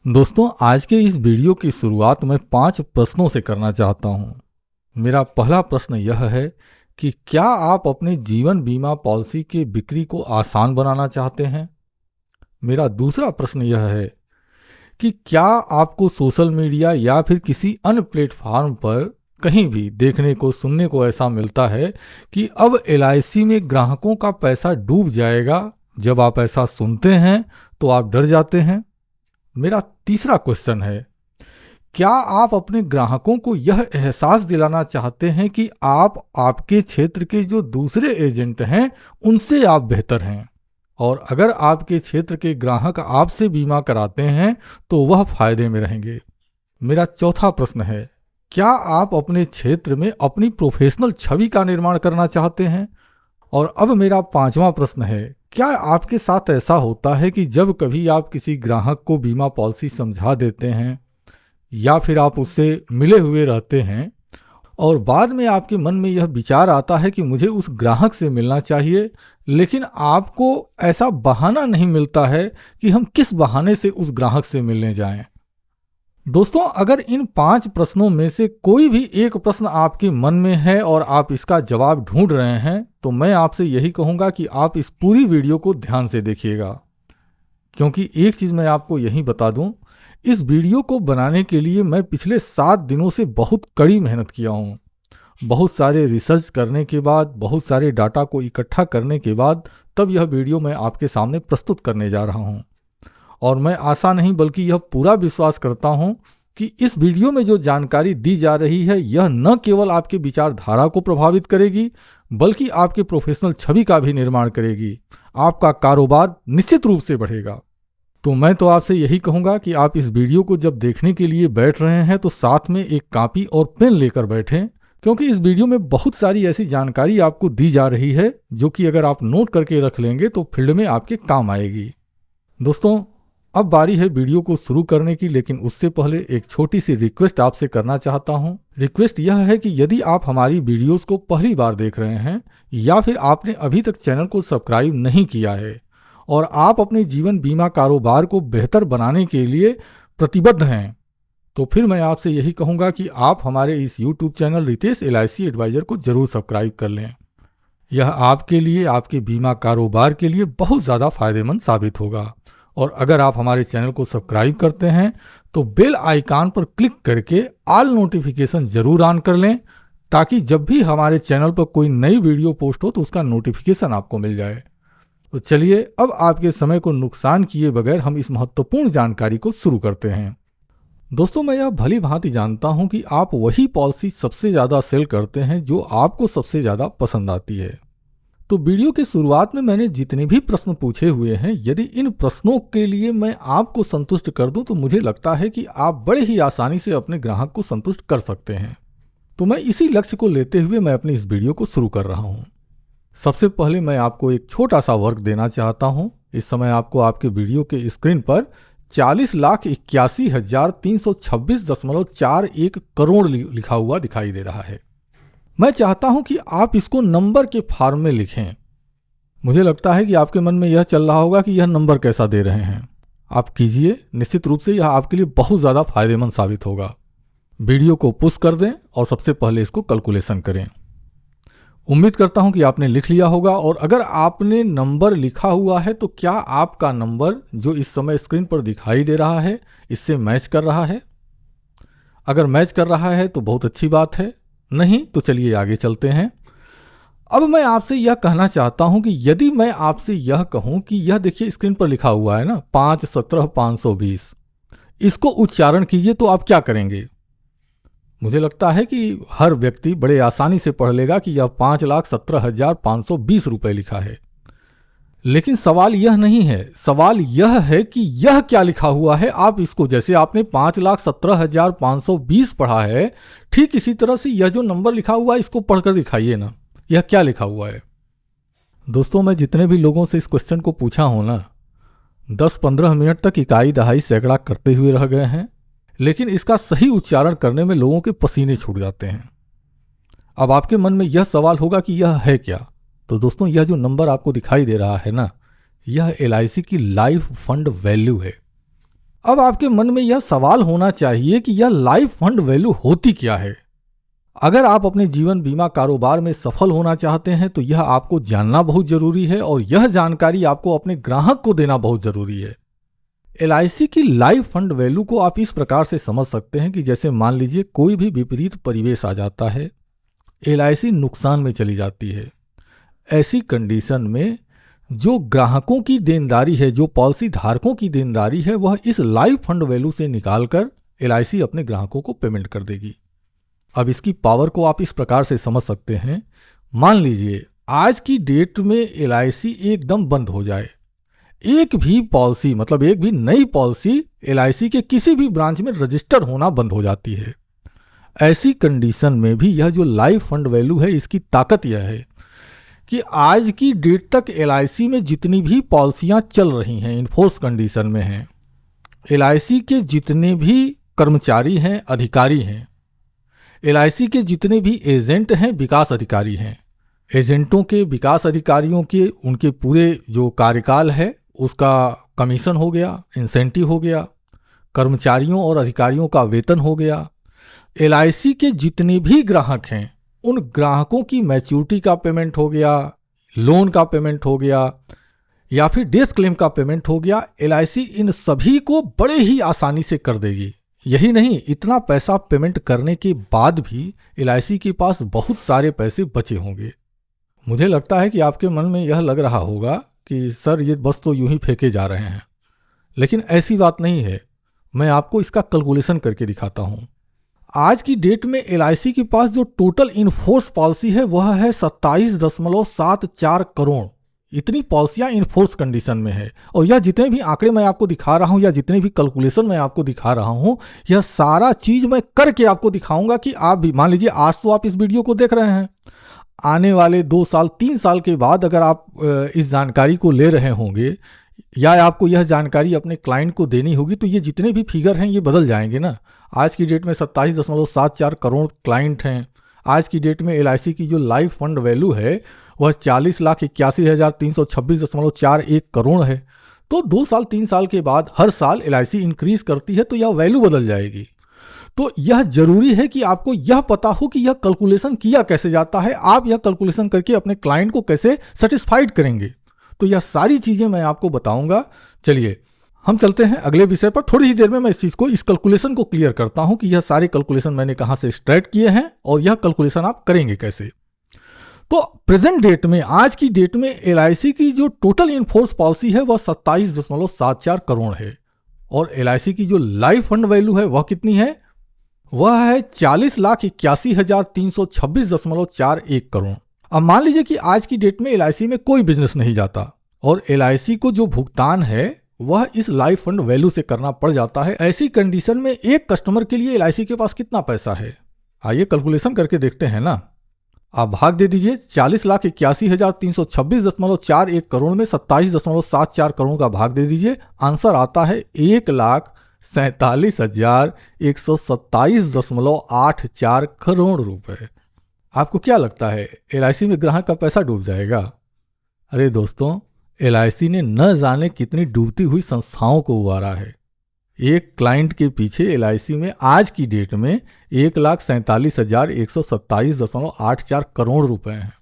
दोस्तों, आज के इस वीडियो की शुरुआत मैं 5 प्रश्नों से करना चाहता हूँ। मेरा पहला प्रश्न यह है कि क्या आप अपने जीवन बीमा पॉलिसी की बिक्री को आसान बनाना चाहते हैं? मेरा दूसरा प्रश्न यह है कि क्या आपको सोशल मीडिया या फिर किसी अन्य प्लेटफॉर्म पर कहीं भी देखने को सुनने को ऐसा मिलता है कि अब एलआईसी में ग्राहकों का पैसा डूब जाएगा? जब आप ऐसा सुनते हैं तो आप डर जाते हैं। मेरा तीसरा क्वेश्चन है, क्या आप अपने ग्राहकों को यह एहसास दिलाना चाहते हैं कि आप आपके क्षेत्र के जो दूसरे एजेंट हैं उनसे आप बेहतर हैं, और अगर आपके क्षेत्र के ग्राहक आपसे बीमा कराते हैं तो वह फायदे में रहेंगे? मेरा चौथा प्रश्न है, क्या आप अपने क्षेत्र में अपनी प्रोफेशनल छवि का निर्माण करना चाहते हैं? और अब मेरा पांचवा प्रश्न है, क्या आपके साथ ऐसा होता है कि जब कभी आप किसी ग्राहक को बीमा पॉलिसी समझा देते हैं या फिर आप उससे मिले हुए रहते हैं और बाद में आपके मन में यह विचार आता है कि मुझे उस ग्राहक से मिलना चाहिए, लेकिन आपको ऐसा बहाना नहीं मिलता है कि हम किस बहाने से उस ग्राहक से मिलने जाएं? दोस्तों, अगर इन 5 प्रश्नों में से कोई भी एक प्रश्न आपके मन में है और आप इसका जवाब ढूंढ रहे हैं तो मैं आपसे यही कहूंगा कि आप इस पूरी वीडियो को ध्यान से देखिएगा, क्योंकि एक चीज़ मैं आपको यही बता दूं, इस वीडियो को बनाने के लिए मैं पिछले 7 दिनों से बहुत कड़ी मेहनत किया हूं। बहुत सारे रिसर्च करने के बाद, बहुत सारे डाटा को इकट्ठा करने के बाद तब यह वीडियो मैं आपके सामने प्रस्तुत करने जा रहा हूं। और मैं आशा नहीं बल्कि यह पूरा विश्वास करता हूं कि इस वीडियो में जो जानकारी दी जा रही है यह न केवल आपके विचारधारा को प्रभावित करेगी बल्कि आपके प्रोफेशनल छवि का भी निर्माण करेगी। आपका कारोबार निश्चित रूप से बढ़ेगा। तो मैं तो आपसे यही कहूंगा कि आप इस वीडियो को जब देखने के लिए बैठ रहे हैं तो साथ में एक कॉपी और पेन लेकर बैठें, क्योंकि इस वीडियो में बहुत सारी ऐसी जानकारी आपको दी जा रही है जो कि अगर आप नोट करके रख लेंगे तो फील्ड में आपके काम आएगी। दोस्तों, अब बारी है वीडियो को शुरू करने की, लेकिन उससे पहले एक छोटी सी रिक्वेस्ट आपसे करना चाहता हूं। रिक्वेस्ट यह है कि यदि आप हमारी वीडियोस को पहली बार देख रहे हैं या फिर आपने अभी तक चैनल को सब्सक्राइब नहीं किया है और आप अपने जीवन बीमा कारोबार को बेहतर बनाने के लिए प्रतिबद्ध हैं, तो फिर मैं आपसे यही कहूंगा कि आप हमारे इस YouTube channel Ritesh LIC adviser को जरूर सब्सक्राइब कर लें। यह आपके लिए, आपके बीमा कारोबार के लिए बहुत ज़्यादा फायदेमंद साबित होगा। और अगर आप हमारे चैनल को सब्सक्राइब करते हैं तो बेल आइकन पर क्लिक करके ऑल नोटिफिकेशन जरूर ऑन कर लें, ताकि जब भी हमारे चैनल पर कोई नई वीडियो पोस्ट हो तो उसका नोटिफिकेशन आपको मिल जाए। तो चलिए, अब आपके समय को नुकसान किए बगैर हम इस महत्वपूर्ण जानकारी को शुरू करते हैं। दोस्तों, मैं यह भली भांति जानता हूं कि आप वही पॉलिसी सबसे ज़्यादा सेल करते हैं जो आपको सबसे ज़्यादा पसंद आती है। तो वीडियो के शुरुआत में मैंने जितने भी प्रश्न पूछे हुए हैं, यदि इन प्रश्नों के लिए मैं आपको संतुष्ट कर दूं तो मुझे लगता है कि आप बड़े ही आसानी से अपने ग्राहक को संतुष्ट कर सकते हैं। तो मैं इसी लक्ष्य को लेते हुए मैं अपनी इस वीडियो को शुरू कर रहा हूं। सबसे पहले मैं आपको एक छोटा सा वर्क देना चाहता हूं। इस समय आपको आपके वीडियो के स्क्रीन पर 40,81,326.41 करोड़ लिखा हुआ दिखाई दे रहा है। मैं चाहता हूं कि आप इसको नंबर के फॉर्म में लिखें। मुझे लगता है कि आपके मन में यह चल रहा होगा कि यह नंबर कैसा दे रहे हैं। आप कीजिए, निश्चित रूप से यह आपके लिए बहुत ज़्यादा फायदेमंद साबित होगा। वीडियो को पुश कर दें और सबसे पहले इसको कैलकुलेशन करें। उम्मीद करता हूं कि आपने लिख लिया होगा, और अगर आपने नंबर लिखा हुआ है तो क्या आपका नंबर जो इस समय स्क्रीन पर दिखाई दे रहा है इससे मैच कर रहा है? अगर मैच कर रहा है तो बहुत अच्छी बात है, नहीं तो चलिए आगे चलते हैं। अब मैं आपसे यह कहना चाहता हूं कि यदि मैं आपसे यह कहूं कि यह देखिए स्क्रीन पर लिखा हुआ है ना 517,520, इसको उच्चारण कीजिए तो आप क्या करेंगे? मुझे लगता है कि हर व्यक्ति बड़े आसानी से पढ़ लेगा कि यह 5,17,520 रुपए लिखा है। लेकिन सवाल यह नहीं है, सवाल यह है कि यह क्या लिखा हुआ है। आप इसको, जैसे आपने 5,17,520 पढ़ा है, ठीक इसी तरह से यह जो नंबर लिखा हुआ है इसको पढ़कर दिखाइए ना, यह क्या लिखा हुआ है। दोस्तों, मैं जितने भी लोगों से इस क्वेश्चन को पूछा हूं ना, 10-15 मिनट तक इकाई दहाई सैकड़ा करते हुए रह गए हैं, लेकिन इसका सही उच्चारण करने में लोगों के पसीने छूट जाते हैं। अब आपके मन में यह सवाल होगा कि यह है क्या? तो दोस्तों, यह जो नंबर आपको दिखाई दे रहा है ना, यह LIC की लाइफ फंड वैल्यू है। अब आपके मन में यह सवाल होना चाहिए कि यह लाइफ फंड वैल्यू होती क्या है। अगर आप अपने जीवन बीमा कारोबार में सफल होना चाहते हैं तो यह आपको जानना बहुत जरूरी है और यह जानकारी आपको अपने ग्राहक को देना बहुत जरूरी है। एलआईसी की लाइफ फंड वैल्यू को आप इस प्रकार से समझ सकते हैं कि जैसे मान लीजिए कोई भी विपरीत परिवेश आ जाता है, एलआईसी नुकसान में चली जाती है। ऐसी कंडीशन में जो ग्राहकों की देनदारी है, जो पॉलिसी धारकों की देनदारी है, वह इस लाइफ फंड वैल्यू से निकालकर एलआईसी अपने ग्राहकों को पेमेंट कर देगी। अब इसकी पावर को आप इस प्रकार से समझ सकते हैं। मान लीजिए आज की डेट में एलआईसी एकदम बंद हो जाए, एक भी पॉलिसी मतलब एक भी नई पॉलिसी एलआईसी के किसी भी ब्रांच में रजिस्टर होना बंद हो जाती है। ऐसी कंडीशन में भी यह जो लाइफ फंड वैल्यू है, इसकी ताकत यह है कि आज की डेट तक एलआईसी में जितनी भी पॉलिसियां चल रही हैं, इनफोर्स कंडीशन में हैं, एलआईसी के जितने भी कर्मचारी हैं, अधिकारी हैं, एलआईसी के जितने भी एजेंट हैं, विकास अधिकारी हैं, एजेंटों के, विकास अधिकारियों के, उनके पूरे जो कार्यकाल है उसका कमीशन हो गया, इंसेंटिव हो गया, कर्मचारियों और अधिकारियों का वेतन हो गया, एलआईसी के जितने भी ग्राहक हैं उन ग्राहकों की मैच्योरिटी का पेमेंट हो गया, लोन का पेमेंट हो गया या फिर डेथ क्लेम का पेमेंट हो गया। एलआईसी इन सभी को बड़े ही आसानी से कर देगी। यही नहीं, इतना पैसा पेमेंट करने के बाद भी एलआईसी के पास बहुत सारे पैसे बचे होंगे। मुझे लगता है कि आपके मन में यह लग रहा होगा कि सर ये बस तो यूं ही फेंके जा रहे हैं, लेकिन ऐसी बात नहीं है। मैं आपको इसका कैलकुलेशन करके दिखाता हूं। आज की डेट में एलआईसी के पास जो टोटल इनफोर्स पॉलिसी है वह है 27.74 करोड़। इतनी पॉलिसियां इनफोर्स कंडीशन में है। और यह जितने भी आंकड़े मैं आपको दिखा रहा हूं या जितने भी कैलकुलेशन मैं आपको दिखा रहा हूं, यह सारा चीज मैं करके आपको दिखाऊंगा कि आप भी मान लीजिए आज तो आप इस वीडियो को देख रहे हैं, आने वाले 2 साल 3 साल के बाद अगर आप इस जानकारी को ले रहे होंगे या आपको यह जानकारी अपने क्लाइंट को देनी होगी तो ये जितने भी फिगर हैं ये बदल जाएंगे ना। आज की डेट में 27.74 करोड़ क्लाइंट हैं। आज की डेट में एलआईसी की जो लाइफ फंड वैल्यू है वह 40,81,326.41 करोड़ है। तो 2 साल 3 साल के बाद हर साल एलआईसी इंक्रीज करती है तो यह वैल्यू बदल जाएगी। तो यह जरूरी है कि आपको यह पता हो कि यह कैलकुलेशन किया कैसे जाता है, आप यह कैलकुलेशन करके अपने क्लाइंट को कैसे सेटिस्फाइड करेंगे। तो यह सारी चीजें मैं आपको बताऊंगा। चलिए हम चलते हैं अगले विषय पर। थोड़ी ही देर में मैं इस चीज को, इस कैलकुलेशन को क्लियर करता हूं कि यह सारे कैलकुलेशन मैंने कहां से स्टार्ट किए हैं और यह कैलकुलेशन आप करेंगे कैसे। तो प्रेजेंट डेट में, आज की डेट में एलआईसी की जो टोटल इनफोर्स पॉलिसी है वह 27.74 करोड़ है और एलआईसी की जो लाइफ फंड वैल्यू है वह कितनी है, वह है 40,81,326.41 करोड़। अब मान लीजिए कि आज की डेट में एलआईसी में कोई बिजनेस नहीं जाता और एलआईसी को जो भुगतान है वह इस लाइफ फंड वैल्यू से करना पड़ जाता है। ऐसी कंडीशन में एक कस्टमर के लिए एलआईसी के पास कितना पैसा है, आइए कैलकुलेशन करके देखते हैं ना। आप भाग दे दीजिए 40,81,326.41 करोड़ में 27.74 करोड़ का भाग दे दीजिए। आंसर आता है 1,47,127.84 करोड़ रुपए। आपको क्या लगता है एलआईसी में ग्राहक का पैसा डूब जाएगा? अरे दोस्तों, एलआईसी ने न जाने कितनी डूबती हुई संस्थाओं को उबारा है। एक क्लाइंट के पीछे एलआईसी में आज की डेट में 1,47,127.84 करोड़ रुपए हैं।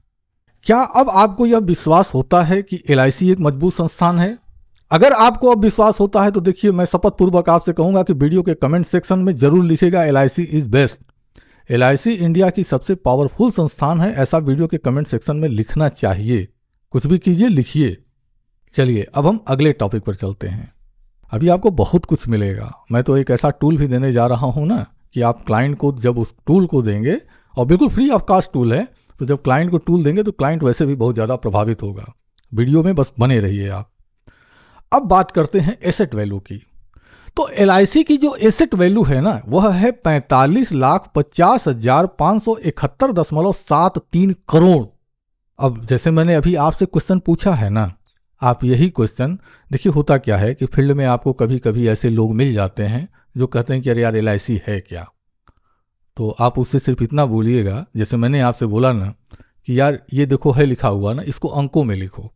क्या अब आपको यह विश्वास होता है कि एलआईसी एक मजबूत संस्थान है? अगर आपको अब विश्वास होता है तो देखिए, मैं शपथ पूर्वक आपसे कहूंगा कि वीडियो के कमेंट सेक्शन में जरूर लिखेगा LIC is best. LIC India की सबसे पावरफुल संस्थान है, ऐसा वीडियो के कमेंट सेक्शन में लिखना चाहिए। कुछ भी कीजिए, लिखिए। चलिए अब हम अगले टॉपिक पर चलते हैं। अभी आपको बहुत कुछ मिलेगा। मैं तो एक ऐसा टूल भी देने जा रहा हूं ना कि आप क्लाइंट को जब उस टूल को देंगे, और बिल्कुल फ्री ऑफ कॉस्ट टूल है, तो जब क्लाइंट को टूल देंगे तो क्लाइंट वैसे भी बहुत ज़्यादा प्रभावित होगा। वीडियो में बस बने रहिए आप। अब बात करते हैं एसेट वैल्यू की। तो एलआईसी की जो एसेट वैल्यू है ना वह है 45,50,571.73 करोड़। अब जैसे मैंने अभी आपसे क्वेश्चन पूछा है ना, आप यही क्वेश्चन देखिए, होता क्या है कि फील्ड में आपको कभी कभी ऐसे लोग मिल जाते हैं जो कहते हैं कि अरे यार एलआईसी है क्या। तो आप उससे सिर्फ इतना बोलिएगा, जैसे मैंने आपसे बोला ना कि यार ये देखो है लिखा हुआ ना, इसको अंकों में लिखो।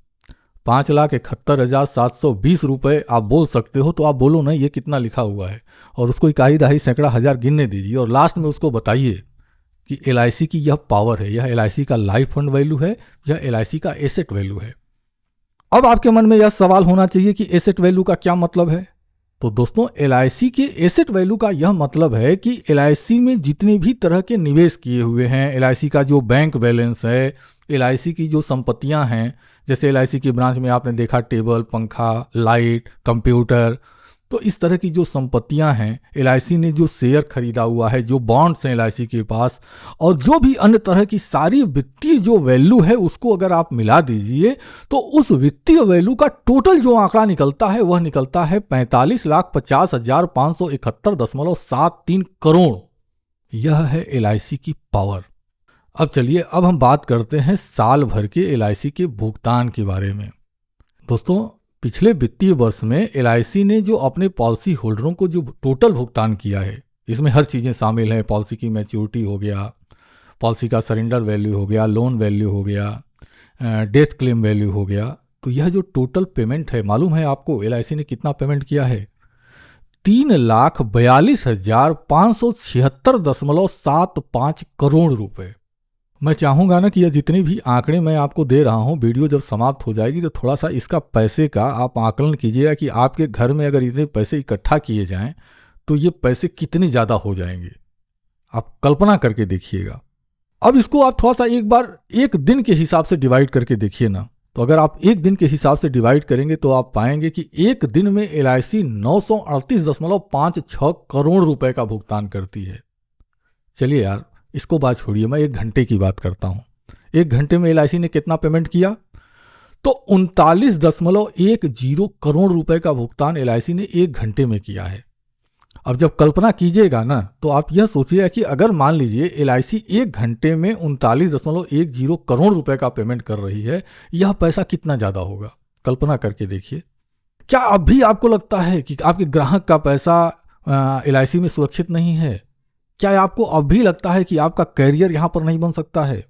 5,71,720 आप बोल सकते हो, तो आप बोलो ना ये कितना लिखा हुआ है, और उसको इकाई दहाई सैकड़ा हजार गिनने दीजिए, और लास्ट में उसको बताइए कि एलआईसी की यह पावर है, यह एलआईसी का लाइफ फंड वैल्यू है, यह एलआईसी का एसेट वैल्यू है। अब आपके मन में यह सवाल होना चाहिए कि एसेट वैल्यू का क्या मतलब है। तो दोस्तों, एलआईसी के एसेट वैल्यू का यह मतलब है कि एलआईसी में जितने भी तरह के निवेश किए हुए हैं, एलआईसी का जो बैंक बैलेंस है, एलआईसी की जो संपत्तियां हैं, जैसे एलआईसी की ब्रांच में आपने देखा टेबल, पंखा, लाइट, कंप्यूटर, तो इस तरह की जो संपत्तियां हैं, एलआईसी ने जो शेयर खरीदा हुआ है, जो बॉन्ड्स हैं एलआईसी के पास, और जो भी अन्य तरह की सारी वित्तीय जो वैल्यू है उसको अगर आप मिला दीजिए, तो उस वित्तीय वैल्यू का टोटल जो आंकड़ा निकलता है वह निकलता है 45,50,571.73 करोड़। यह है एलआईसी की पावर। अब चलिए, अब हम बात करते हैं साल भर के एलआईसी के भुगतान के बारे में। दोस्तों, पिछले वित्तीय वर्ष में एलआईसी ने जो अपने पॉलिसी होल्डरों को जो टोटल भुगतान किया है, इसमें हर चीज़ें शामिल हैं। पॉलिसी की मैच्योरिटी हो गया, पॉलिसी का सरेंडर वैल्यू हो गया, लोन वैल्यू हो गया, डेथ क्लेम वैल्यू हो गया। तो यह जो टोटल पेमेंट है, मालूम है आपको एलआईसी ने कितना पेमेंट किया है? 3,42,576.75 करोड़ रुपए। मैं चाहूँगा ना कि यह जितने भी आंकड़े मैं आपको दे रहा हूँ, वीडियो जब समाप्त हो जाएगी तो थोड़ा सा इसका पैसे का आप आकलन कीजिएगा कि आपके घर में अगर इतने पैसे इकट्ठा किए जाएं तो ये पैसे कितने ज़्यादा हो जाएंगे। आप कल्पना करके देखिएगा। अब इसको आप थोड़ा सा एक बार एक दिन के हिसाब से डिवाइड करके देखिए ना। तो अगर आप एक दिन के हिसाब से डिवाइड करेंगे तो आप पाएंगे कि एक दिन में एलआईसी 938.56 करोड़ रुपए का भुगतान करती है। चलिए यार, इसको बात छोड़िए, मैं एक घंटे की बात करता हूं। एक घंटे में एलआईसी ने कितना पेमेंट किया? तो 39.10 करोड़ रुपए का भुगतान एलआईसी ने एक घंटे में किया है। अब जब कल्पना कीजिएगा ना, तो आप यह सोचिएगा कि अगर मान लीजिए एलआईसी एक घंटे में 39.10 करोड़ रुपए का पेमेंट कर रही है, यह पैसा कितना ज्यादा होगा? कल्पना करके देखिए। क्या अब भी आपको लगता है कि आपके ग्राहक का पैसा एलआईसी में सुरक्षित नहीं है? क्या आपको अब भी लगता है कि आपका कैरियर यहां पर नहीं बन सकता है?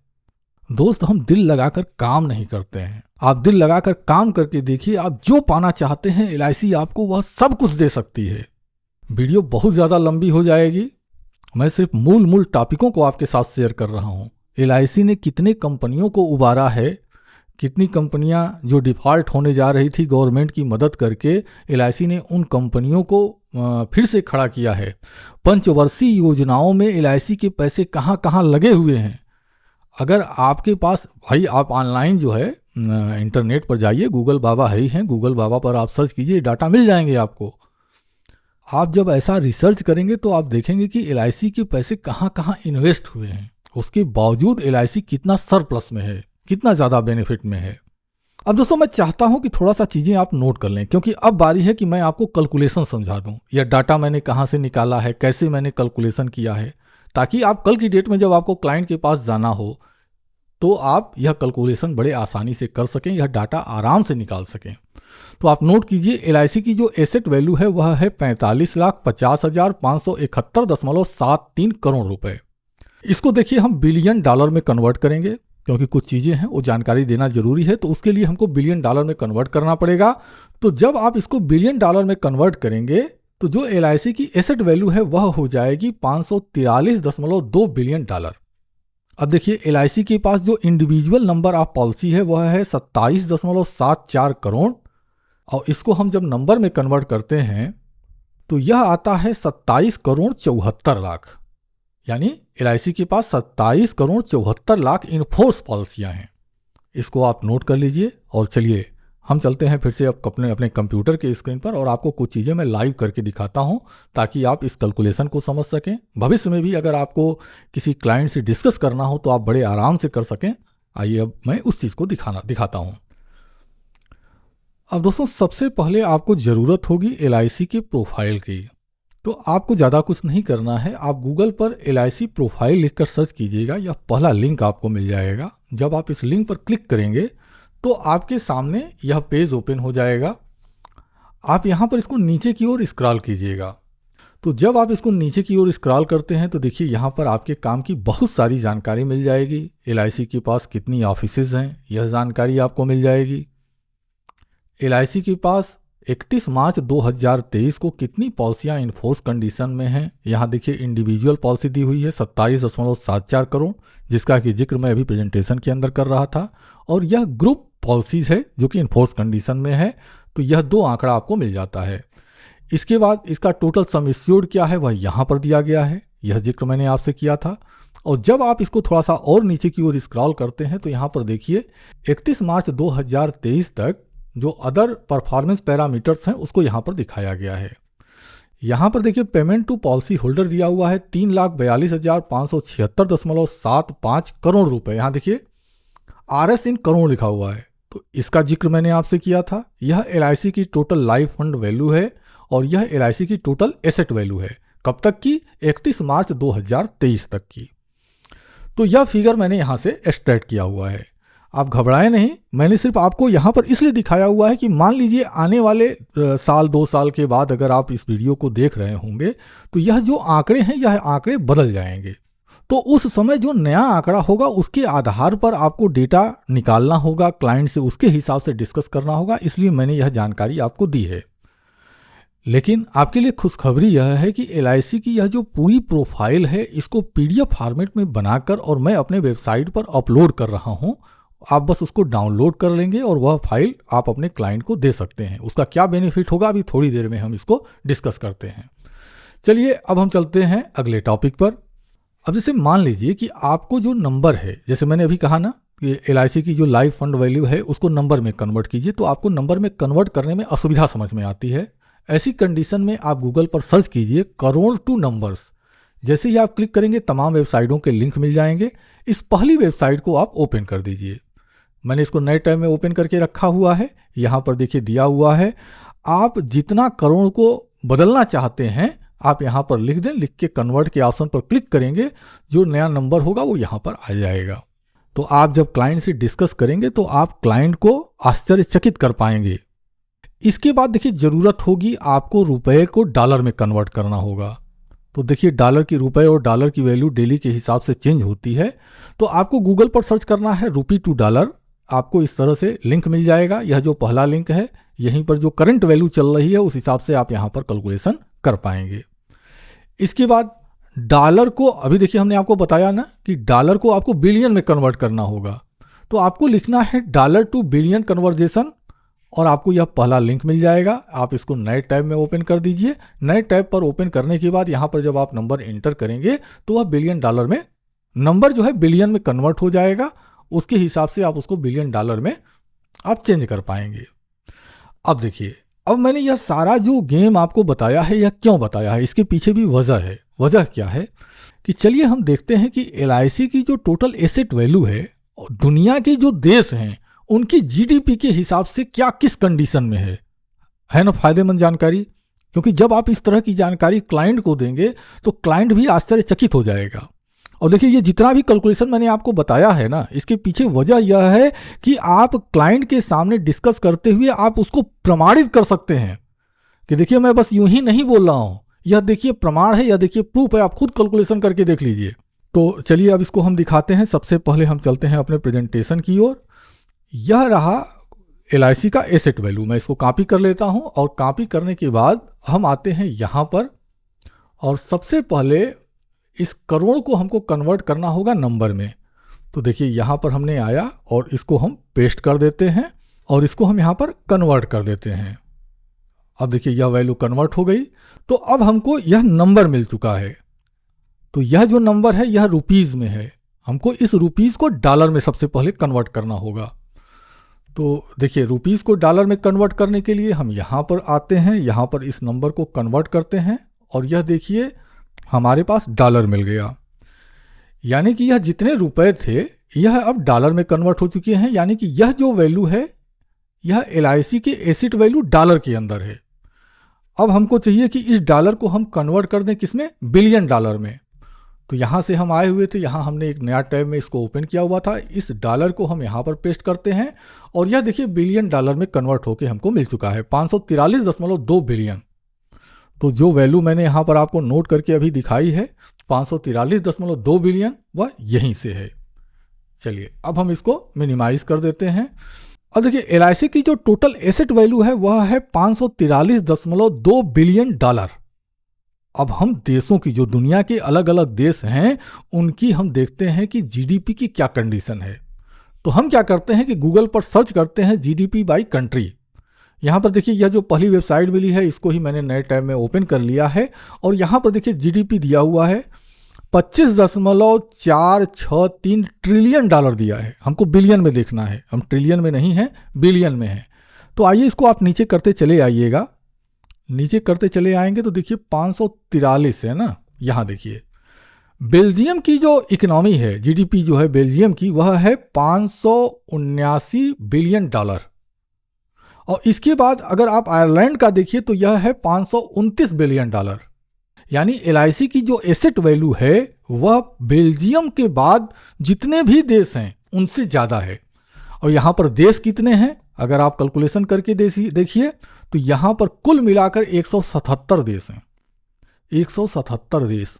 दोस्त, हम दिल लगाकर काम नहीं करते हैं। आप दिल लगाकर काम करके देखिए, आप जो पाना चाहते हैं एलआईसी आपको वह सब कुछ दे सकती है। वीडियो बहुत ज्यादा लंबी हो जाएगी, मैं सिर्फ मूल टॉपिकों को आपके साथ शेयर कर रहा हूं। एलआईसी ने कितने कंपनियों को उबारा है, कितनी कंपनियां जो डिफॉल्ट होने जा रही थी, गवर्नमेंट की मदद करके एलआईसी ने उन कंपनियों को फिर से खड़ा किया है। पंचवर्षीय योजनाओं में एलआईसी के पैसे कहां कहां लगे हुए हैं। अगर आपके पास, भाई आप ऑनलाइन जो है इंटरनेट पर जाइए, गूगल बाबा है ही हैं, गूगल बाबा पर आप सर्च कीजिए, डाटा मिल जाएंगे आपको। आप जब ऐसा रिसर्च करेंगे तो आप देखेंगे कि एलआईसी के पैसे कहां कहां इन्वेस्ट हुए हैं। उसके बावजूद एलआईसी कितना सरप्लस में है, कितना ज़्यादा बेनिफिट में है। अब दोस्तों, मैं चाहता हूं कि थोड़ा सा चीज़ें आप नोट कर लें, क्योंकि अब बारी है कि मैं आपको कैलकुलेशन समझा दूं। यह डाटा मैंने कहां से निकाला है, कैसे मैंने कैलकुलेशन किया है, ताकि आप कल की डेट में जब आपको क्लाइंट के पास जाना हो तो आप यह कैलकुलेशन बड़े आसानी से कर सकें, यह डाटा आराम से निकाल सकें। तो आप नोट कीजिए, एलआईसी की जो एसेट वैल्यू है वह है 45,50,571.73 करोड़ रुपए। इसको देखिए हम बिलियन डॉलर में कन्वर्ट करेंगे, क्योंकि कुछ चीज़ें हैं वो जानकारी देना जरूरी है, तो उसके लिए हमको बिलियन डॉलर में कन्वर्ट करना पड़ेगा। तो जब आप इसको बिलियन डॉलर में कन्वर्ट करेंगे तो जो एलआईसी की एसेट वैल्यू है वह हो जाएगी 543.2 बिलियन डॉलर। अब देखिए, एलआईसी के पास जो इंडिविजुअल नंबर ऑफ पॉलिसी है वह है 27.74 करोड़, और इसको हम जब नंबर में कन्वर्ट करते हैं तो यह आता है 27 करोड़ 74 लाख। यानी एलआईसी के पास 27 करोड़ 74 लाख इनफोर्स पॉलिसियां हैं। इसको आप नोट कर लीजिए। और चलिए हम चलते हैं फिर से अपने कंप्यूटर के स्क्रीन पर, और आपको कुछ चीज़ें मैं लाइव करके दिखाता हूं ताकि आप इस कैलकुलेशन को समझ सकें। भविष्य में भी अगर आपको किसी क्लाइंट से डिस्कस करना हो तो आप बड़े आराम से कर सकें। आइए अब मैं उस चीज़ को दिखाता हूं। अब दोस्तों, सबसे पहले आपको ज़रूरत होगी एलआईसी के प्रोफाइल की। तो आपको ज़्यादा कुछ नहीं करना है, आप गूगल पर एलआईसी प्रोफाइल लिखकर सर्च कीजिएगा, यह पहला लिंक आपको मिल जाएगा। जब आप इस लिंक पर क्लिक करेंगे तो आपके सामने यह पेज ओपन हो जाएगा। आप यहाँ पर इसको नीचे की ओर स्क्रॉल कीजिएगा। तो जब आप इसको नीचे की ओर स्क्रॉल करते हैं तो देखिए यहाँ पर आपके काम की बहुत सारी जानकारी मिल जाएगी। एलआईसी के पास कितनी ऑफिसेज हैं यह जानकारी आपको मिल जाएगी। LIC के पास 31 मार्च 2023 को कितनी पॉलिसियां इनफोर्स कंडीशन में हैं। यहाँ देखिए इंडिविजुअल पॉलिसी दी हुई है 27.74 करोड़, जिसका कि जिक्र मैं अभी प्रेजेंटेशन के अंदर कर रहा था, और यह ग्रुप पॉलिसीज है जो कि इनफोर्स कंडीशन में है। तो यह 2 आंकड़ा आपको मिल जाता है। इसके बाद इसका टोटल सम एश्योर्ड क्या है वह यहाँ पर दिया गया है, यह जिक्र मैंने आपसे किया था। और जब आप इसको थोड़ा सा और नीचे की ओर स्क्रॉल करते हैं तो यहाँ पर देखिए 31 मार्च 2023 तक जो अदर परफॉर्मेंस पैरामीटर्स हैं उसको यहाँ पर दिखाया गया है। यहाँ पर देखिए पेमेंट टू पॉलिसी होल्डर दिया हुआ है 3,42,576.75 करोड़ रुपए। यहाँ देखिए RS इन करोड़ लिखा हुआ है, तो इसका जिक्र मैंने आपसे किया था। यह LIC की टोटल लाइफ फंड वैल्यू है और यह LIC की टोटल एसेट वैल्यू है। कब तक की? 31 मार्च 2023 तक की। तो यह फिगर मैंने यहाँ से एक्सट्रैक्ट किया हुआ है। आप घबराएं नहीं, मैंने सिर्फ आपको यहाँ पर इसलिए दिखाया हुआ है कि मान लीजिए आने वाले साल 2 साल के बाद अगर आप इस वीडियो को देख रहे होंगे तो यह जो आंकड़े हैं यह आंकड़े बदल जाएंगे। तो उस समय जो नया आंकड़ा होगा उसके आधार पर आपको डेटा निकालना होगा, क्लाइंट से उसके हिसाब से डिस्कस करना होगा, इसलिए मैंने यह जानकारी आपको दी है। लेकिन आपके लिए खुशखबरी यह है कि LIC की यह जो पूरी प्रोफाइल है इसको PDF फॉर्मेट में बनाकर और मैं अपने वेबसाइट पर अपलोड कर रहा हूं। आप बस उसको डाउनलोड कर लेंगे और वह फाइल आप अपने क्लाइंट को दे सकते हैं। उसका क्या बेनिफिट होगा अभी थोड़ी देर में हम इसको डिस्कस करते हैं। चलिए अब हम चलते हैं अगले टॉपिक पर। अब जैसे मान लीजिए कि आपको जो नंबर है, जैसे मैंने अभी कहा ना कि LIC की जो लाइफ फंड वैल्यू है उसको नंबर में कन्वर्ट कीजिए, तो आपको नंबर में कन्वर्ट करने में असुविधा समझ में आती है। ऐसी कंडीशन में आप गूगल पर सर्च कीजिए करोड़ टू नंबर्स। जैसे ही आप क्लिक करेंगे तमाम वेबसाइटों के लिंक मिल जाएंगे। इस पहली वेबसाइट को आप ओपन कर दीजिए। मैंने इसको नए टैब में ओपन करके रखा हुआ है। यहाँ पर देखिए दिया हुआ है, आप जितना करोड़ को बदलना चाहते हैं आप यहाँ पर लिख दें, लिख के कन्वर्ट के ऑप्शन पर क्लिक करेंगे, जो नया नंबर होगा वो यहाँ पर आ जाएगा। तो आप जब क्लाइंट से डिस्कस करेंगे तो आप क्लाइंट को आश्चर्यचकित कर पाएंगे। इसके बाद देखिए जरूरत होगी आपको रुपए को डॉलर में कन्वर्ट करना होगा। तो देखिए डॉलर की रुपए और डॉलर की वैल्यू डेली के हिसाब से चेंज होती है। तो आपको गूगल पर सर्च करना है रुपी टू डॉलर, आपको इस तरह से लिंक मिल जाएगा। यह जो पहला लिंक है यहीं पर जो करंट वैल्यू चल रही है उस हिसाब से आप यहाँ पर कैलकुलेशन कर पाएंगे। इसके बाद डॉलर को, अभी देखिए हमने आपको बताया ना कि डॉलर को आपको बिलियन में कन्वर्ट करना होगा, तो आपको लिखना है डॉलर टू बिलियन कन्वर्जेशन और आपको यह पहला लिंक मिल जाएगा। आप इसको नए टैब में ओपन कर दीजिए। नए टैब पर ओपन करने के बाद यहाँ पर जब आप नंबर एंटर करेंगे तो वह बिलियन डॉलर में, नंबर जो है बिलियन में कन्वर्ट हो जाएगा। उसके हिसाब से आप उसको बिलियन डॉलर में आप चेंज कर पाएंगे। अब देखिए, अब मैंने यह सारा जो गेम आपको बताया है यह क्यों बताया है, इसके पीछे भी वजह है। वजह क्या है कि चलिए हम देखते हैं कि LIC की जो टोटल एसेट वैल्यू है और दुनिया के जो देश हैं उनकी GDP के हिसाब से क्या किस कंडीशन में है ना फायदेमंद जानकारी। क्योंकि जब आप इस तरह की जानकारी क्लाइंट को देंगे तो क्लाइंट भी आश्चर्यचकित हो जाएगा। और देखिए ये जितना भी कैलकुलेशन मैंने आपको बताया है ना, इसके पीछे वजह यह है कि आप क्लाइंट के सामने डिस्कस करते हुए आप उसको प्रमाणित कर सकते हैं कि देखिए मैं बस यूं ही नहीं बोल रहा हूं, यह देखिए प्रमाण है, यह देखिए प्रूफ है, आप खुद कैलकुलेशन करके देख लीजिए। तो चलिए अब इसको हम दिखाते हैं। सबसे पहले हम चलते हैं अपने प्रेजेंटेशन की ओर। यह रहा LIC का एसेट वैल्यू। मैं इसको कॉपी कर लेता हूं और कॉपी करने के बाद हम आते हैं यहां पर और सबसे पहले इस करोड़ को हमको कन्वर्ट करना होगा नंबर में। तो देखिए यहां पर हमने आया और इसको हम पेस्ट कर देते हैं और इसको हम यहां पर कन्वर्ट कर देते हैं। अब देखिए यह वैल्यू कन्वर्ट हो गई। तो अब हमको यह नंबर मिल चुका है। तो यह जो नंबर है यह रुपीज में है, हमको इस रुपीज को डॉलर में सबसे पहले कन्वर्ट करना होगा। तो देखिए रुपीस को डॉलर में कन्वर्ट करने के लिए हम यहाँ पर आते हैं, यहाँ पर इस नंबर को कन्वर्ट करते हैं और यह देखिए हमारे पास डॉलर मिल गया। यानी कि यह जितने रुपए थे यह अब डॉलर में कन्वर्ट हो चुके हैं। यानी कि यह जो वैल्यू है यह LIC के एसेट वैल्यू डॉलर के अंदर है। अब हमको चाहिए कि इस डॉलर को हम कन्वर्ट कर दें किसमें, बिलियन डॉलर में। तो यहाँ से हम आए हुए थे, यहाँ हमने एक नया टैब में इसको ओपन किया हुआ था। इस डॉलर को हम यहाँ पर पेस्ट करते हैं और यह देखिए बिलियन डॉलर में कन्वर्ट होकर हमको मिल चुका है 543.2 बिलियन। तो जो वैल्यू मैंने यहाँ पर आपको नोट करके अभी दिखाई है 543.2 बिलियन, वह यहीं से है। चलिए अब हम इसको मिनिमाइज कर देते हैं अब देखिए एलआईसी की जो टोटल एसेट वैल्यू है वह है 543.2 बिलियन डॉलर। अब हम देशों की, जो दुनिया के अलग अलग देश हैं, उनकी हम देखते हैं कि जीडीपी की क्या कंडीशन है। तो हम क्या करते हैं कि गूगल पर सर्च करते हैं जीडीपी बाय कंट्री। यहाँ पर देखिए यह जो पहली वेबसाइट मिली है इसको ही मैंने नए टैब में ओपन कर लिया है और यहाँ पर देखिए जीडीपी दिया हुआ है 25.463 ट्रिलियन डॉलर दिया है। हमको बिलियन में देखना है, हम ट्रिलियन में नहीं है, बिलियन में है। तो आइए इसको आप नीचे करते चले आइएगा। नीचे करते चले आएंगे तो देखिए 543 है ना। यहाँ देखिए बेल्जियम की जो इकोनॉमी है, जीडीपी जो है बेल्जियम की, वह है 579 बिलियन डॉलर। और इसके बाद अगर आप आयरलैंड का देखिए तो यह है 529 बिलियन डॉलर। यानी एलआईसी की जो एसेट वैल्यू है वह बेल्जियम के बाद जितने भी देश हैं उनसे ज़्यादा है। और यहाँ पर देश कितने हैं अगर आप कैलकुलेशन करके देखिए तो यहाँ पर कुल मिलाकर 177 देश हैं। 177 देश।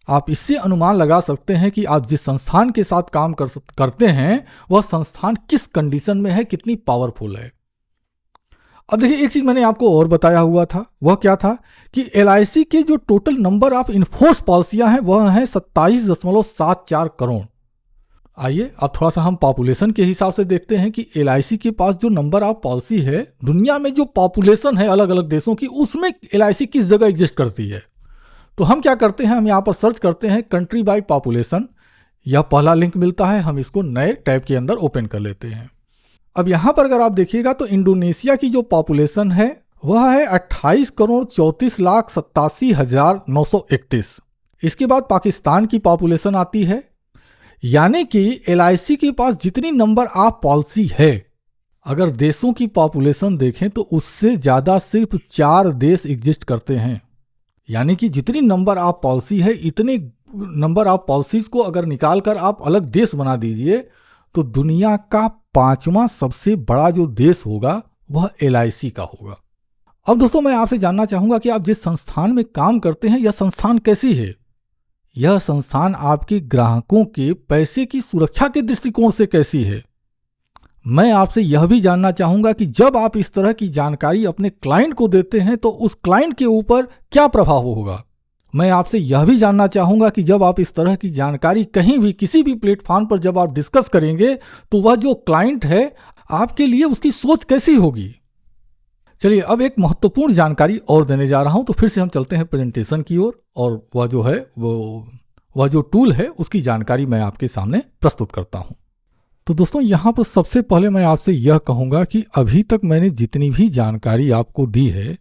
आप इससे अनुमान लगा सकते हैं कि आप जिस संस्थान के साथ काम करते हैं वह संस्थान किस कंडीशन में है, कितनी पावरफुल है। अब देखिए एक चीज मैंने आपको और बताया हुआ था, वह क्या था कि एलआईसी के जो टोटल नंबर ऑफ इन्फोर्स पॉलिसियां हैं वह हैं 27.74 करोड़। आइए अब थोड़ा सा हम पॉपुलेशन के हिसाब से देखते हैं कि एलआईसी के पास जो नंबर ऑफ पॉलिसी है, दुनिया में जो पॉपुलेशन है अलग अलग देशों की, उसमें एलआईसी किस जगह एग्जिस्ट करती है। तो हम क्या करते हैं, हम यहाँ पर सर्च करते हैं कंट्री बाय पॉपुलेशन। यह पहला लिंक मिलता है, हम इसको नए टैब के अंदर ओपन कर लेते हैं। अब यहाँ पर अगर आप देखिएगा तो इंडोनेशिया की जो पॉपुलेशन है वह है 28,34,87,931। इसके बाद पाकिस्तान की पॉपुलेशन आती है। यानी कि एलआईसी के पास जितनी नंबर ऑफ पॉलिसी है, अगर देशों की पॉपुलेशन देखें तो उससे ज़्यादा सिर्फ 4 देश एग्जिस्ट करते हैं। यानी कि जितनी नंबर ऑफ पॉलिसी है, इतने नंबर ऑफ पॉलिसीज को अगर निकाल कर आप अलग देश बना दीजिए तो दुनिया का 5वां सबसे बड़ा जो देश होगा वह एलआईसी का होगा। अब दोस्तों मैं आपसे जानना चाहूंगा कि आप जिस संस्थान में काम करते हैं यह संस्थान कैसी है। यह संस्थान आपके ग्राहकों के पैसे की सुरक्षा के दृष्टिकोण से कैसी है। मैं आपसे यह भी जानना चाहूंगा कि जब आप इस तरह की जानकारी अपने क्लाइंट को देते हैं तो उस क्लाइंट के ऊपर क्या प्रभाव होगा। मैं आपसे यह भी जानना चाहूंगा कि जब आप इस तरह की जानकारी कहीं भी किसी भी प्लेटफॉर्म पर जब आप डिस्कस करेंगे तो वह जो क्लाइंट है आपके लिए उसकी सोच कैसी होगी। चलिए अब एक महत्वपूर्ण जानकारी और देने जा रहा हूं, तो फिर से हम चलते हैं प्रेजेंटेशन की ओर और वह जो है वह जो टूल है उसकी जानकारी मैं आपके सामने प्रस्तुत करता हूं। तो दोस्तों यहाँ पर सबसे पहले मैं आपसे यह कहूँगा कि अभी तक मैंने जितनी भी जानकारी आपको दी है,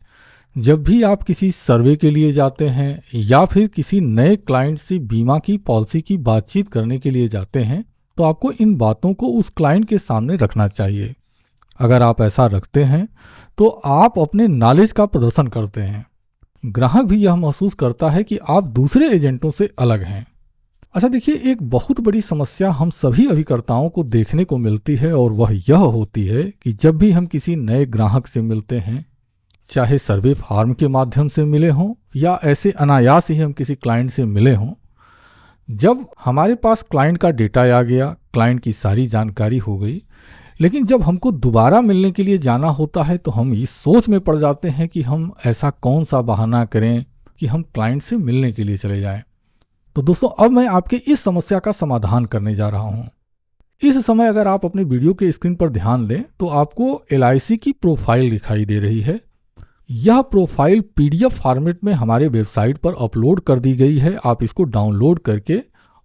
जब भी आप किसी सर्वे के लिए जाते हैं या फिर किसी नए क्लाइंट से बीमा की पॉलिसी की बातचीत करने के लिए जाते हैं, तो आपको इन बातों को उस क्लाइंट के सामने रखना चाहिए। अगर आप ऐसा रखते हैं तो आप अपने नॉलेज का प्रदर्शन करते हैं। ग्राहक भी यह महसूस करता है कि आप दूसरे एजेंटों से अलग हैं। अच्छा देखिए, एक बहुत बड़ी समस्या हम सभी अभिकर्ताओं को देखने को मिलती है और वह यह होती है कि जब भी हम किसी नए ग्राहक से मिलते हैं, चाहे सर्वे फार्म के माध्यम से मिले हों या ऐसे अनायास ही हम किसी क्लाइंट से मिले हों, जब हमारे पास क्लाइंट का डेटा आ गया, क्लाइंट की सारी जानकारी हो गई, लेकिन जब हमको दोबारा मिलने के लिए जाना होता है तो हम इस सोच में पड़ जाते हैं कि हम ऐसा कौन सा बहाना करें कि हम क्लाइंट से मिलने के लिए चले जाएं। तो दोस्तों अब मैं आपके इस समस्या का समाधान करने जा रहा हूं। इस समय अगर आप अपने वीडियो के स्क्रीन पर ध्यान दें तो आपको एलआईसी की प्रोफाइल दिखाई दे रही है। यह प्रोफाइल पीडीएफ फॉर्मेट में हमारे वेबसाइट पर अपलोड कर दी गई है। आप इसको डाउनलोड करके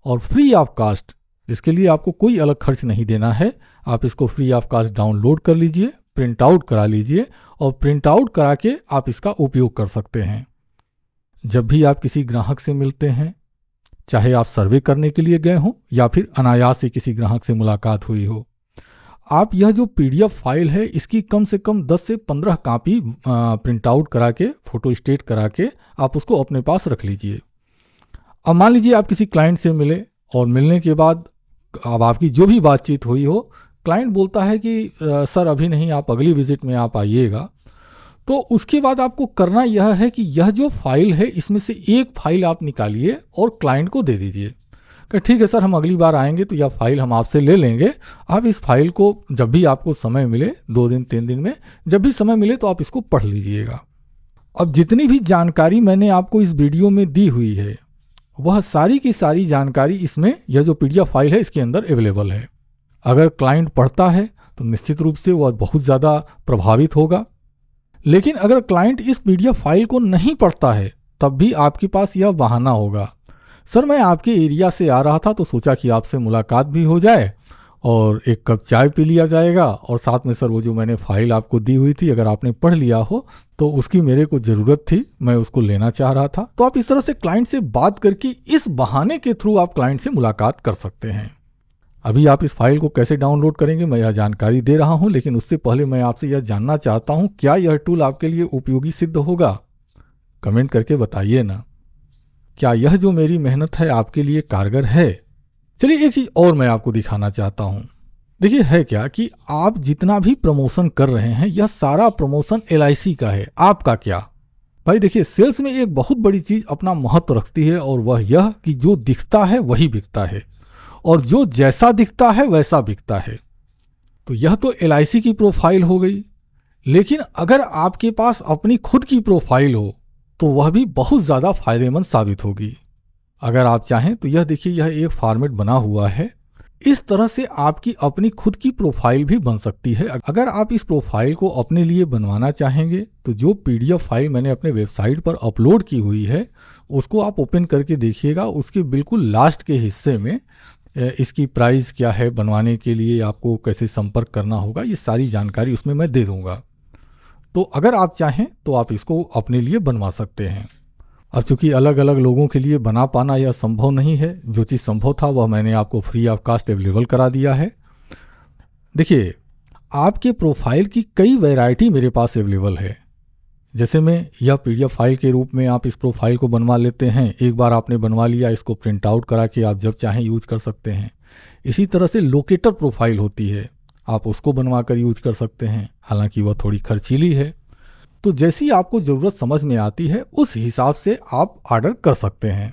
और फ्री ऑफ कास्ट, इसके लिए आपको कोई अलग खर्च नहीं देना है, आप इसको फ्री ऑफ कास्ट डाउनलोड कर लीजिए, प्रिंट आउट करा लीजिए और प्रिंट आउट करा के आप इसका उपयोग कर सकते हैं। जब भी आप किसी ग्राहक से मिलते हैं, चाहे आप सर्वे करने के लिए गए हों या फिर अनायास से किसी ग्राहक से मुलाकात हुई हो, आप यह जो पीडीएफ फाइल है इसकी कम से कम 10 से 15 कॉपी प्रिंट आउट करा के, फोटो स्टेट करा के आप उसको अपने पास रख लीजिए। अब मान लीजिए आप किसी क्लाइंट से मिले और मिलने के बाद अब आपकी जो भी बातचीत हुई हो, क्लाइंट बोलता है कि सर अभी नहीं, आप अगली विजिट में आप आइएगा। तो उसके बाद आपको करना यह है कि यह जो फाइल है इसमें से एक फाइल आप निकालिए और क्लाइंट को दे दीजिए। कि ठीक है सर, हम अगली बार आएंगे तो यह फाइल हम आपसे ले लेंगे, आप इस फाइल को जब भी आपको समय मिले, 2 दिन 3 दिन में जब भी समय मिले तो आप इसको पढ़ लीजिएगा। अब जितनी भी जानकारी मैंने आपको इस वीडियो में दी हुई है वह सारी की सारी जानकारी इसमें, यह जो PDF फाइल है इसके अंदर अवेलेबल है। अगर क्लाइंट पढ़ता है तो निश्चित रूप से वह बहुत ज़्यादा प्रभावित होगा, लेकिन अगर क्लाइंट इस PDF फाइल को नहीं पढ़ता है तब भी आपके पास यह बहाना होगा, सर मैं आपके एरिया से आ रहा था तो सोचा कि आपसे मुलाकात भी हो जाए और एक कप चाय पी लिया जाएगा, और साथ में सर वो जो मैंने फाइल आपको दी हुई थी अगर आपने पढ़ लिया हो तो उसकी मेरे को ज़रूरत थी, मैं उसको लेना चाह रहा था। तो आप इस तरह से क्लाइंट से बात करके इस बहाने के थ्रू आप क्लाइंट से मुलाकात कर सकते हैं। अभी आप इस फाइल को कैसे डाउनलोड करेंगे मैं यह जानकारी दे रहा हूं, लेकिन उससे पहले मैं आपसे यह जानना चाहता हूं क्या यह टूल आपके लिए उपयोगी सिद्ध होगा। कमेंट करके बताइए ना, क्या यह जो मेरी मेहनत है आपके लिए कारगर है। चलिए एक चीज़ और मैं आपको दिखाना चाहता हूं। देखिए है क्या कि आप जितना भी प्रमोशन कर रहे हैं यह सारा प्रमोशन LIC का है, आपका क्या। भाई देखिए, सेल्स में एक बहुत बड़ी चीज़ अपना महत्व रखती है और वह यह कि जो दिखता है वही बिकता है, और जो जैसा दिखता है वैसा बिकता है। तो यह तो LIC की प्रोफाइल हो गई, लेकिन अगर आपके पास अपनी खुद की प्रोफाइल हो तो वह भी बहुत ज़्यादा फायदेमंद साबित होगी। अगर आप चाहें तो यह देखिए, यह एक फॉर्मेट बना हुआ है, इस तरह से आपकी अपनी खुद की प्रोफाइल भी बन सकती है। अगर आप इस प्रोफाइल को अपने लिए बनवाना चाहेंगे तो जो PDF फाइल मैंने अपने वेबसाइट पर अपलोड की हुई है उसको आप ओपन करके देखिएगा। उसके बिल्कुल लास्ट के हिस्से में इसकी प्राइस क्या है, बनवाने के लिए आपको कैसे संपर्क करना होगा, ये सारी जानकारी उसमें मैं दे दूंगा। तो अगर आप चाहें तो आप इसको अपने लिए बनवा सकते हैं। अब चूंकि अलग अलग लोगों के लिए बना पाना यह संभव नहीं है, जो चीज़ संभव था वह मैंने आपको फ्री ऑफ कास्ट अवेलेबल करा दिया है। देखिए, आपके प्रोफाइल की कई वैरायटी मेरे पास अवेलेबल है। जैसे में यह PDF फाइल के रूप में आप इस प्रोफाइल को बनवा लेते हैं, एक बार आपने बनवा लिया, इसको प्रिंट आउट करा के आप जब चाहें यूज कर सकते हैं। इसी तरह से लोकेटर प्रोफाइल होती है, आप उसको बनवा कर यूज कर सकते हैं, हालांकि वह थोड़ी खर्चीली है। तो जैसी आपको ज़रूरत समझ में आती है उस हिसाब से आप ऑर्डर कर सकते हैं।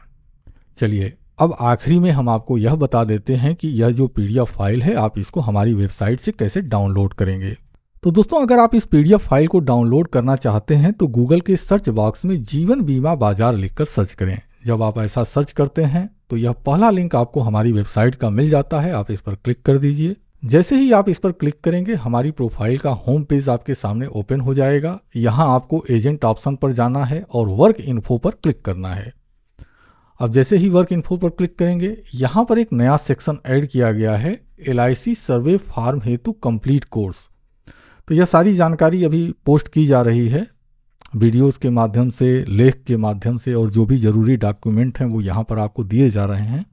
चलिए अब आखिरी में हम आपको यह बता देते हैं कि यह जो PDF फाइल है आप इसको हमारी वेबसाइट से कैसे डाउनलोड करेंगे। तो दोस्तों, अगर आप इस PDF फाइल को डाउनलोड करना चाहते हैं तो गूगल के सर्च बॉक्स में जीवन बीमा बाजार लिखकर सर्च करें। जब आप ऐसा सर्च करते हैं तो यह पहला लिंक आपको हमारी वेबसाइट का मिल जाता है, आप इस पर क्लिक कर दीजिए। जैसे ही आप इस पर क्लिक करेंगे हमारी प्रोफाइल का होम पेज आपके सामने ओपन हो जाएगा। यहाँ आपको एजेंट ऑप्शन पर जाना है और वर्क इन्फो पर क्लिक करना है। अब जैसे ही वर्क इन्फो पर क्लिक करेंगे यहाँ पर एक नया सेक्शन ऐड किया गया है, LIC सर्वे फॉर्म हेतु कंप्लीट कोर्स। तो यह सारी जानकारी अभी पोस्ट की जा रही है वीडियोस के माध्यम से, लेख के माध्यम से, और जो भी ज़रूरी डॉक्यूमेंट हैं वो यहाँ पर आपको दिए जा रहे हैं।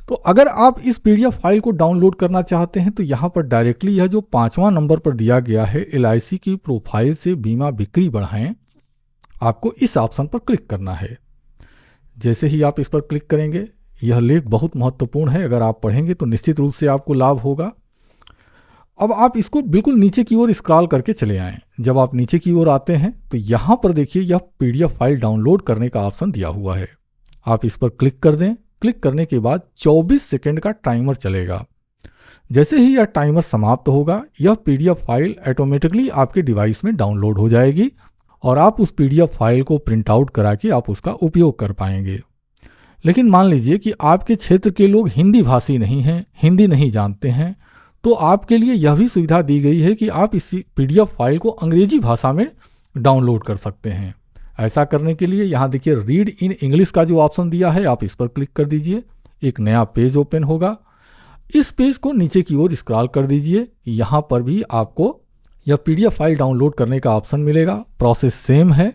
तो अगर आप इस PDF फाइल को डाउनलोड करना चाहते हैं तो यहाँ पर डायरेक्टली यह जो 5वां नंबर पर दिया गया है LIC की प्रोफाइल से बीमा बिक्री बढ़ाएं, आपको इस ऑप्शन पर क्लिक करना है। जैसे ही आप इस पर क्लिक करेंगे, यह लेख बहुत महत्वपूर्ण है, अगर आप पढ़ेंगे तो निश्चित रूप से आपको लाभ होगा। अब आप इसको बिल्कुल नीचे की ओर स्क्रॉल करके चले आएँ। जब आप नीचे की ओर आते हैं तो यहाँ पर देखिए यह PDF फाइल डाउनलोड करने का ऑप्शन दिया हुआ है, आप इस पर क्लिक कर दें। क्लिक करने के बाद 24 सेकंड का टाइमर चलेगा। जैसे ही यह टाइमर समाप्त होगा यह PDF फाइल ऑटोमेटिकली आपके डिवाइस में डाउनलोड हो जाएगी और आप उस PDF फाइल को प्रिंट आउट करा के आप उसका उपयोग कर पाएंगे। लेकिन मान लीजिए कि आपके क्षेत्र के लोग हिंदी भाषी नहीं हैं, हिंदी नहीं जानते हैं, तो आपके लिए यह भी सुविधा दी गई है कि आप इस PDF फाइल को अंग्रेजी भाषा में डाउनलोड कर सकते हैं। ऐसा करने के लिए यहाँ देखिए रीड इन इंग्लिश का जो ऑप्शन दिया है आप इस पर क्लिक कर दीजिए, एक नया पेज ओपन होगा। इस पेज को नीचे की ओर स्क्रॉल कर दीजिए, यहाँ पर भी आपको यह PDF फाइल डाउनलोड करने का ऑप्शन मिलेगा। प्रोसेस सेम है,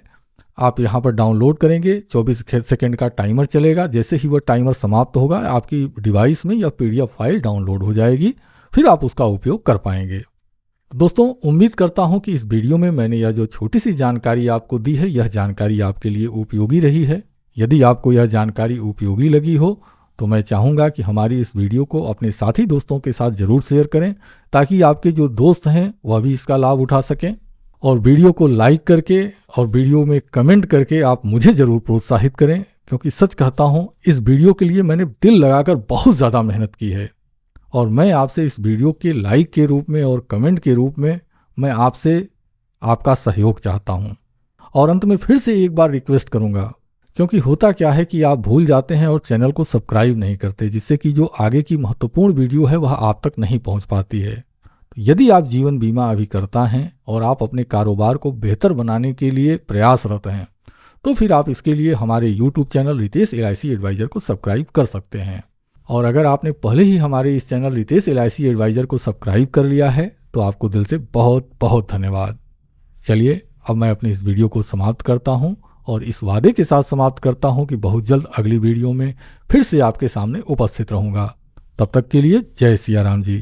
आप यहाँ पर डाउनलोड करेंगे, 24 सेकंड का टाइमर चलेगा। जैसे ही वह टाइमर समाप्त होगा आपकी डिवाइस में यह PDF फाइल डाउनलोड हो जाएगी, फिर आप उसका उपयोग कर पाएंगे। दोस्तों, उम्मीद करता हूं कि इस वीडियो में मैंने यह जो छोटी सी जानकारी आपको दी है यह जानकारी आपके लिए उपयोगी रही है। यदि आपको यह जानकारी उपयोगी लगी हो तो मैं चाहूँगा कि हमारी इस वीडियो को अपने साथी दोस्तों के साथ ज़रूर शेयर करें ताकि आपके जो दोस्त हैं वह भी इसका लाभ उठा सकें। और वीडियो को लाइक करके और वीडियो में कमेंट करके आप मुझे ज़रूर प्रोत्साहित करें, क्योंकि सच कहता हूँ इस वीडियो के लिए मैंने दिल लगाकर बहुत ज़्यादा मेहनत की है और मैं आपसे इस वीडियो के लाइक के रूप में और कमेंट के रूप में मैं आपसे आपका सहयोग चाहता हूँ। और अंत में फिर से एक बार रिक्वेस्ट करूँगा, क्योंकि होता क्या है कि आप भूल जाते हैं और चैनल को सब्सक्राइब नहीं करते, जिससे कि जो आगे की महत्वपूर्ण वीडियो है वह आप तक नहीं पहुँच पाती है। तो यदि आप जीवन बीमा अभी करता हैं और आप अपने कारोबार को बेहतर बनाने के लिए प्रयासरत हैं, तो फिर आप इसके लिए हमारे YouTube channel Ritesh LIC adviser को सब्सक्राइब कर सकते हैं। और अगर आपने पहले ही हमारे इस चैनल रितेश LIC एडवाइज़र को सब्सक्राइब कर लिया है तो आपको दिल से बहुत बहुत धन्यवाद। चलिए अब मैं अपनी इस वीडियो को समाप्त करता हूं और इस वादे के साथ समाप्त करता हूं कि बहुत जल्द अगली वीडियो में फिर से आपके सामने उपस्थित रहूंगा। तब तक के लिए जय सिया राम जी।